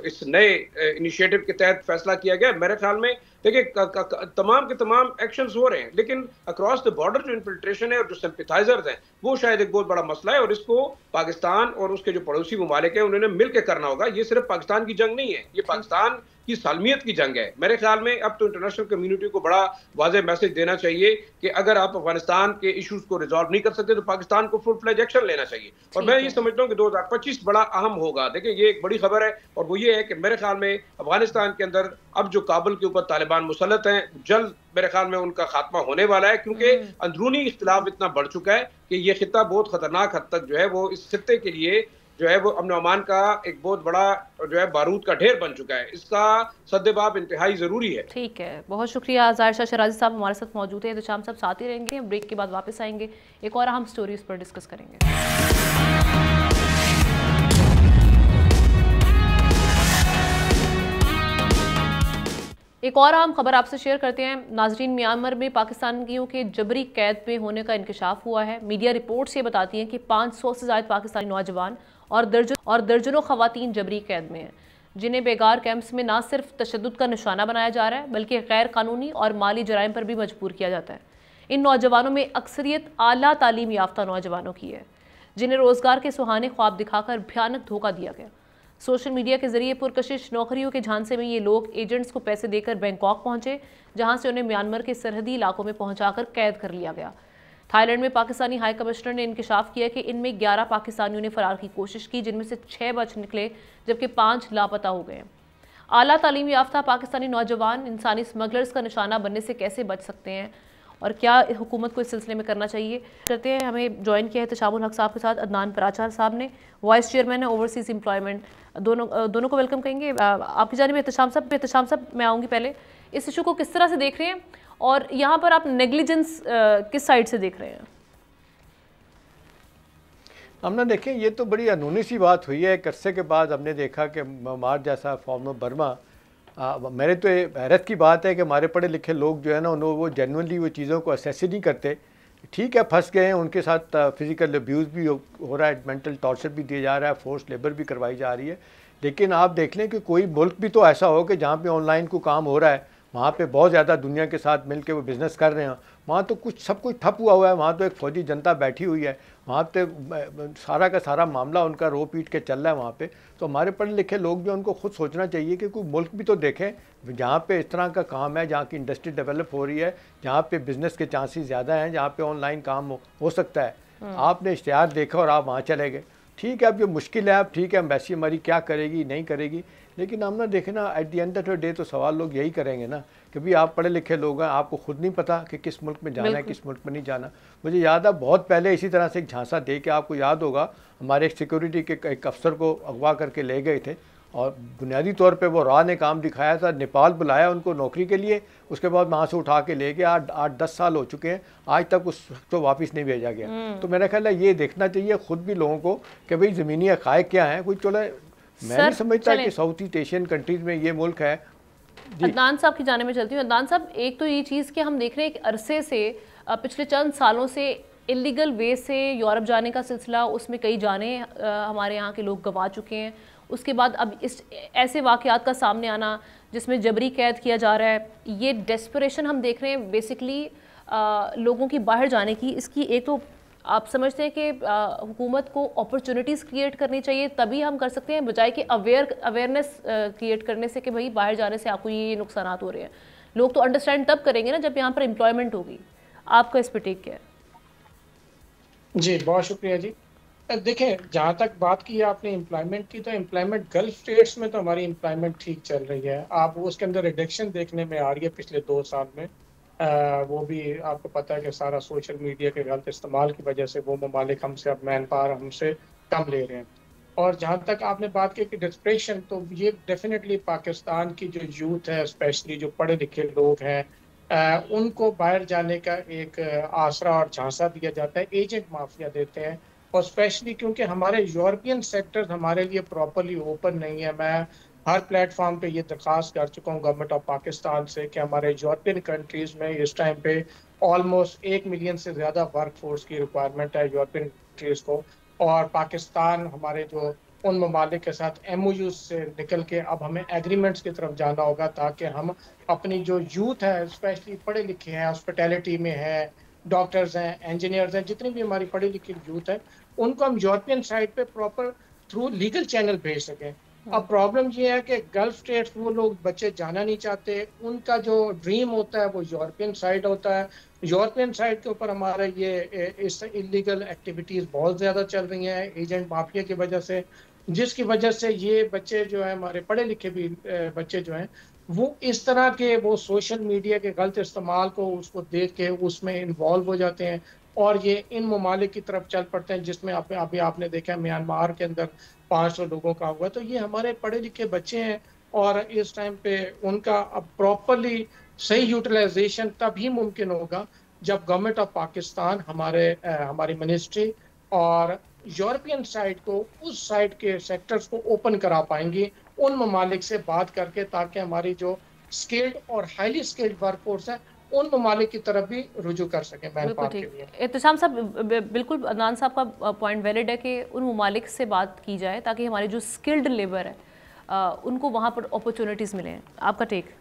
इस नए इनिशिएटिव के तहत फैसला किया गया, मेरे ख्याल में देखिए तमाम के तमाम एक्शंस हो रहे हैं, लेकिन अक्रॉस द बॉर्डर जो इन्फिल्ट्रेशन है और जो सिंपैथाइजर्स हैं वो शायद एक बहुत बड़ा मसला है। और इसको पाकिस्तान और उसके जो पड़ोसी ममालिक हैं उन्होंने मिलकर करना होगा। ये सिर्फ पाकिस्तान की जंग नहीं है, ये पाकिस्तान की सालमियत की जंग है। मेरे ख्याल में अब तो इंटरनेशनल कम्युनिटी को बड़ा वाज़ेह मैसेज देना चाहिए कि अगर आप अफगानिस्तान के इश्यूज को रिजॉल्व नहीं कर सकते तो पाकिस्तान को फुल फ्लेज एक्शन लेना चाहिए। और मैं ये समझता हूँ कि 2025 बड़ा अहम होगा। देखिए, ये एक बड़ी खबर है, और वो ये है कि मेरे ख्याल में अफगानिस्तान के अंदर अब जो काबुल के ऊपर तालिबान मुसल्लत हैं, जल्द मेरे ख्याल में उनका खात्मा होने वाला है, क्योंकि अंदरूनी इख्तिलाफ इतना बढ़ चुका है कि ये खित्ता बहुत खतरनाक हद तक जो है वो इस खित्ते के लिए जो है वो अमन अमान का एक बहुत बड़ा जो है बारूद का ढेर बन चुका है। इसका सद्देबाब इंतहाई जरूरी है। ठीक है, बहुत शुक्रिया। ज़ाहिर शाह शराजी साहब हमारे साथ मौजूद हैं, तो शाम साहब साथ ही रहेंगे। ब्रेक के बाद वापस आएंगे, एक और अहम स्टोरी इस पर डिस्कस करेंगे। एक और अहम खबर आपसे शेयर करते हैं। नाजरीन, म्यांमार में पाकिस्तानियों के जबरी कैद में होने का इंकशाफ हुआ है। मीडिया रिपोर्ट्स ये बताती हैं कि 500 से ज़्यादा पाकिस्तानी नौजवान और दर्जनों खवातीन जबरी कैद में हैं, जिन्हें बेगार कैंप्स में न सिर्फ तशद्दुद का निशाना बनाया जा रहा है बल्कि गैर कानूनी और माली जराइम पर भी मजबूर किया जाता है। इन नौजवानों में अक्सरियत आला तालीम याफ्ता नौजवानों की है, जिन्हें रोज़गार के सुहाने ख्वाब दिखाकर भयानक धोखा दिया गया। सोशल मीडिया के जरिए पुरकशिश नौकरियों के झांसे में ये लोग एजेंट्स को पैसे देकर बैंकॉक पहुंचे, जहां से उन्हें म्यांमार के सरहदी इलाकों में पहुंचाकर कैद कर लिया गया। थाईलैंड में पाकिस्तानी हाई कमिश्नर ने इंकशाफ किया कि इनमें 11 पाकिस्तानियों ने फरार की कोशिश की, जिनमें से 6 बच निकले जबकि 5 लापता हो गए। आला तालीम याफ्ता पाकिस्तानी नौजवान इंसानी स्मगलर्स का निशाना बनने से कैसे बच सकते हैं और क्या हुकूमत को इस सिलसिले में करना चाहिए, करते हैं। हमें ज्वाइन किया है तशामुल हक साहब के साथ अदनान पराचार साहब ने, वाइस चेयरमैन है ओवरसीज एम्प्लॉयमेंट। दोनों को वेलकम कहेंगे। आपकी जानिब एहतशाम साहब मैं आऊँगी। पहले इस इशू को किस तरह से देख रहे हैं और यहाँ पर आप नेग्लिजेंस किस साइड से देख रहे हैं? हमने देखें, ये तो बड़ी अनूनी सी बात हुई है। एक अरसे के बाद हमने देखा कि म्यांमार जैसा फॉर्म ऑफ बर्मा, मेरे तो हैरत की बात है कि हमारे पढ़े लिखे लोग जो है ना वो जेन्युइनली वो चीज़ों को असेस ही नहीं करते। ठीक है, फंस गए हैं, उनके साथ फिज़िकल अब्यूज़ भी हो रहा है, मेंटल टॉर्चर भी दिया जा रहा है, फोर्स लेबर भी करवाई जा रही है। लेकिन आप देख लें कि कोई मुल्क भी तो ऐसा हो कि जहाँ पे ऑनलाइन को काम हो रहा है, वहाँ पे बहुत ज़्यादा दुनिया के साथ मिल के वो बिज़नेस कर रहे हैं। वहाँ तो सब कुछ ठप हुआ है, वहाँ तो एक फ़ौजी जनता बैठी हुई है, वहाँ पे सारा का सारा मामला उनका रो पीट के चल रहा है वहाँ पे। तो हमारे पढ़े लिखे लोग जो उनको खुद सोचना चाहिए कि कोई मुल्क भी तो देखें जहाँ पे इस तरह का काम है, जहाँ की इंडस्ट्री डेवलप हो रही है, जहाँ पे बिज़नेस के चांसेस ज़्यादा हैं, जहाँ पे ऑनलाइन काम हो सकता है। आपने इश्तिहार देखा और आप वहाँ चले गए। ठीक है, अब ये मुश्किल है, अब ठीक है एम्बेसी हमारी क्या करेगी नहीं करेगी, लेकिन हम ना देखें ना at the end of the day तो सवाल लोग यही करेंगे ना कि भाई आप पढ़े लिखे लोग हैं, आपको खुद नहीं पता कि किस मुल्क में जाना है, किस मुल्क में नहीं जाना। मुझे याद है बहुत पहले इसी तरह से एक झांसा दे के, आपको याद होगा, हमारे एक सिक्योरिटी के एक अफसर को अगवा करके ले गए थे और बुनियादी तौर पे वो राह ने काम दिखाया था, नेपाल बुलाया उनको नौकरी के लिए, उसके बाद वहाँ से उठा के ले गया। 8-10 साल हो चुके हैं, आज तक उस तो वापस नहीं भेजा गया। तो मेरा ख्याल है ये देखना चाहिए खुद भी लोगों को कि भाई ज़मीनी हक़ाइक़ क्या हैं। कोई चलो मैं नहीं समझता कि साउथ ईस्ट एशियन कंट्रीज़ में ये मुल्क है। अदनान साहब की जाने में चलती हूँ। अदनान साहब, एक तो ये चीज़ कि हम देख रहे हैं कि अरसे से पिछले चंद सालों से इलीगल वे से यूरोप जाने का सिलसिला, उसमें कई जाने हमारे यहाँ के लोग गंवा चुके हैं। उसके बाद अब इस ऐसे वाक़यात का सामने आना जिसमें जबरी कैद किया जा रहा है, ये डेस्परेशन हम देख रहे हैं बेसिकली लोगों की बाहर जाने की। इसकी एक तो आप समझते हैं कि हुकूमत को अपॉर्चुनिटीज़ क्रिएट करनी चाहिए, तभी हम कर सकते हैं, बजाय कि अवेयरनेस क्रिएट करने से कि भाई बाहर जाने से आपको ये नुकसान हो रहे हैं। लोग तो अंडरस्टैंड तब करेंगे ना जब यहाँ पर एम्प्लॉयमेंट होगी। आपका इस पर टेक क्या है? जी बहुत शुक्रिया जी। देखें, जहाँ तक बात की आपने एम्प्लॉयमेंट की, तो एम्प्लॉयमेंट गल्फ स्टेट्स में तो हमारी एम्प्लॉयमेंट ठीक चल रही है। आप उसके अंदर रिडक्शन देखने में आ रही है पिछले 2 साल में। वो भी आपको पता है कि सारा सोशल मीडिया के गलत इस्तेमाल की वजह से वो ममालिक हमसे अब मैन पावर हमसे कम ले रहे हैं। और जहाँ तक आपने बात की कि डिस्प्रेशन, तो ये डेफिनेटली पाकिस्तान की जो यूथ है, स्पेशली जो पढ़े लिखे लोग हैं, उनको बाहर जाने का एक आसरा और झांसा दिया जाता है, एजेंट माफिया देते हैं। और स्पेशली क्योंकि हमारे यूरोपियन सेक्टर्स हमारे लिए प्रॉपरली ओपन नहीं है। मैं हर प्लेटफॉर्म पे ये दरख्वास्त कर चुका हूँ गवर्नमेंट ऑफ पाकिस्तान से कि हमारे यूरोपियन कंट्रीज़ में इस टाइम पे ऑलमोस्ट 1 मिलियन से ज़्यादा वर्क फोर्स की रिक्वायरमेंट है यूरोपियन कंट्रीज़ को। और पाकिस्तान हमारे जो उन ममालिक के साथ MOU से निकल के अब हमें एग्रीमेंट्स की तरफ जाना होगा, ताकि हम अपनी जो यूथ है, स्पेशली पढ़े लिखे हैं, हॉस्पिटैलिटी में है, डॉक्टर्स हैं, इंजीनियर्स हैं, जितनी भी हमारी पढ़ी लिखी यूथ है, उनको हम यूरोपियन साइड पे प्रॉपर थ्रू लीगल चैनल भेज सकें। अब प्रॉब्लम ये है कि गल्फ स्टेट्स वो लोग बच्चे जाना नहीं चाहते। उनका जो ड्रीम होता है वो यूरोपियन साइड होता है। यूरोपियन साइड के ऊपर हमारे ये इस इलीगल एक्टिविटीज़ बहुत ज़्यादा चल रही हैं एजेंट माफिया की वजह से, जिसकी वजह से ये बच्चे जो है, हमारे पढ़े लिखे भी बच्चे जो हैं, वो इस तरह के वो सोशल मीडिया के गलत इस्तेमाल को उसको देख के उसमें इन्वॉल्व हो जाते हैं और ये इन ममालिक की तरफ चल पड़ते हैं, जिसमें अभी आपने देखा म्यांमार के अंदर 500 लोगों का हुआ। तो ये हमारे पढ़े लिखे बच्चे हैं और इस टाइम पे उनका अब प्रॉपरली सही यूटिलाइजेशन तभी मुमकिन होगा जब गवर्नमेंट ऑफ पाकिस्तान हमारी मिनिस्ट्री और यूरोपियन साइड को उस साइड के सेक्टर्स को ओपन करा पाएंगी उन ममालिक से बात करके, ताकि हमारी जो स्किल्ड और हाईली स्किल्ड वर्कफोर्स है उन ममालिक की तरफ भी रुजू कर सकें मैन पावर के लिए। एहतशाम साहब, बिल्कुल अदनान साहब का पॉइंट वैलिड है कि उन ममालिक से बात की जाए ताकि हमारे जो स्किल्ड लेबर है उनको वहाँ पर अपॉर्चुनिटीज़ मिलें। आपका टेक?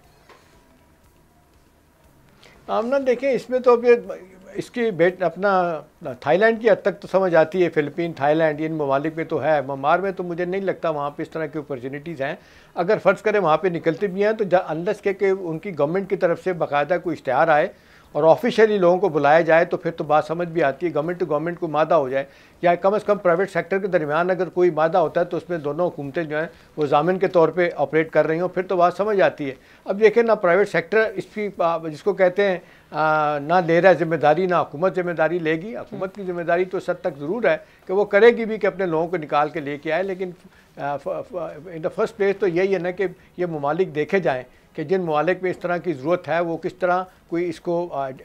आमना देखें, इसमें तो अभी इसकी अपना थाईलैंड की हद तक तो समझ आती है, फिलिपीन, थाईलैंड, इन ममालिक में तो है। म्यांमार में तो मुझे नहीं लगता वहाँ पे इस तरह की अपॉर्चुनिटीज़ हैं। अगर फ़र्ज़ करें वहाँ पे निकलते भी हैं तो अनलेस के उनकी गवर्नमेंट की तरफ से बाकायदा कोई इश्तिहार आए और ऑफिशियली लोगों को बुलाया जाए तो फिर तो बात समझ भी आती है। गवर्नमेंट टू गवर्नमेंट को मादा हो जाए या कम से कम प्राइवेट सेक्टर के दरमियान अगर कोई मादा होता है तो उसमें दोनों हुकूमतें जो हैं वो ज़ामिन के तौर पे ऑपरेट कर रही हों, फिर तो बात समझ आती है। अब देखें ना, प्राइवेट सेक्टर इसकी जिसको कहते हैं ना ले रहा है जिम्मेदारी, ना हुकूमत जिम्मेदारी लेगी। हुकूमत की जिम्मेदारी तो सद तक ज़रूर है कि वो करेगी भी कि अपने लोगों को निकाल के लेके आए, लेकिन इन द फर्स्ट प्लेस तो यही है ना कि ये ममालिक देखे जाएँ कि जिन ममालिक में इस तरह की ज़रूरत है वो किस तरह कोई इसको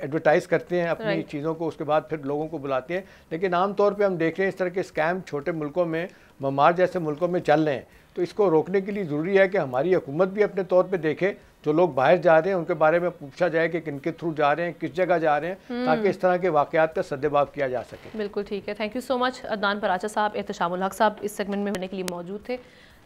एडवर्टाइज़ करते हैं अपनी चीज़ों को, उसके बाद फिर लोगों को बुलाते हैं। लेकिन आम तौर पे हम देख रहे हैं इस तरह के स्कैम छोटे मुल्कों में, म्यांमार जैसे मुल्कों में चल रहे हैं। तो इसको रोकने के लिए ज़रूरी है कि हमारी हुकूमत भी अपने तौर पे देखे, जो लोग बाहर जा रहे हैं उनके बारे में पूछा जाए कि किनके थ्रू जा रहे हैं, किस जगह जा रहे हैं, ताकि इस तरह के वाक़यात का सद्देबाब किया जा सके। बिल्कुल ठीक है, thank you so much Adnan Paracha साहब। एहतशामुल हक साहब इस सेगमेंट में होने के लिए मौजूद थे।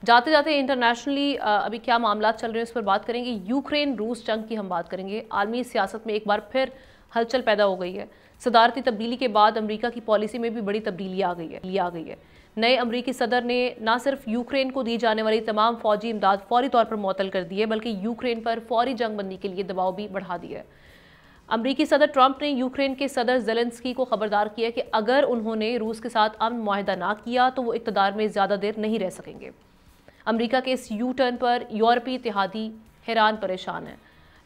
जाते जाते इंटरनेशनली अभी क्या मामला चल रहे हैं उस पर बात करेंगे। यूक्रेन रूस जंग की हम बात करेंगे। आलमी सियासत में एक बार फिर हलचल पैदा हो गई है। सदारती तब्दीली के बाद अमेरिका की पॉलिसी में भी बड़ी तब्दीली आ गई है। नए अमेरिकी सदर ने न सिर्फ यूक्रेन को दी जाने वाली तमाम फौजी इमदाद फौरी तौर पर मुअत्तल कर दी है, बल्कि यूक्रेन पर फौरी जंग बंदी के लिए दबाव भी बढ़ा दिया है। अमेरिकी सदर ट्रंप ने यूक्रेन के सदर ज़ेलेंस्की को खबरदार किया कि अगर उन्होंने रूस के साथ अमन मुआहिदा ना किया तो वो इक़्तिदार में ज़्यादा देर नहीं रह सकेंगे। अमेरिका के इस यू टर्न पर यूरोपीय इत्तेहादी हैरान परेशान है।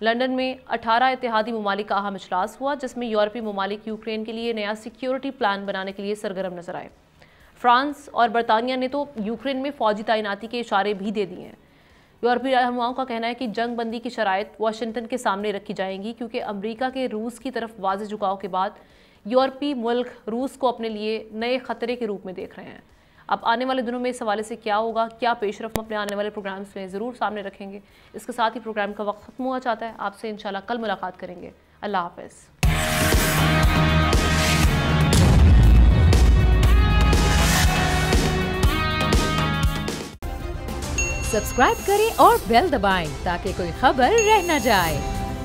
लंदन में 18 इत्तेहादी ममालिक का अहम इजलास हुआ, जिसमें यूरोपीय ममालिक यूक्रेन के लिए नया सिक्योरिटी प्लान बनाने के लिए सरगर्म नजर आए। फ्रांस और बरतानिया ने तो यूक्रेन में फ़ौजी तैनाती के इशारे भी दे दिए हैं। यूरोपीय रहनुमाओं का कहना है कि जंग बंदी की शराइत वाशिंगटन के सामने रखी जाएंगी, क्योंकि अमेरिका के रूस की तरफ वाज़ेह झुकाव के बाद यूरोपीय मुल्क रूस को अपने लिए नए खतरे के रूप में देख रहे हैं। अब आने वाले दिनों में इस हवाले से क्या होगा, क्या पेशरफ अपने आने वाले प्रोग्राम्स में ज़रूर सामने रखेंगे। इसके साथ ही प्रोग्राम का वक्त खत्म हुआ चाहता है। आपसे इंशाल्लाह कल मुलाकात करेंगे। अल्लाह हाफ़िज़। सब्सक्राइब करें और बेल दबाएं ताकि कोई खबर रह न जाए।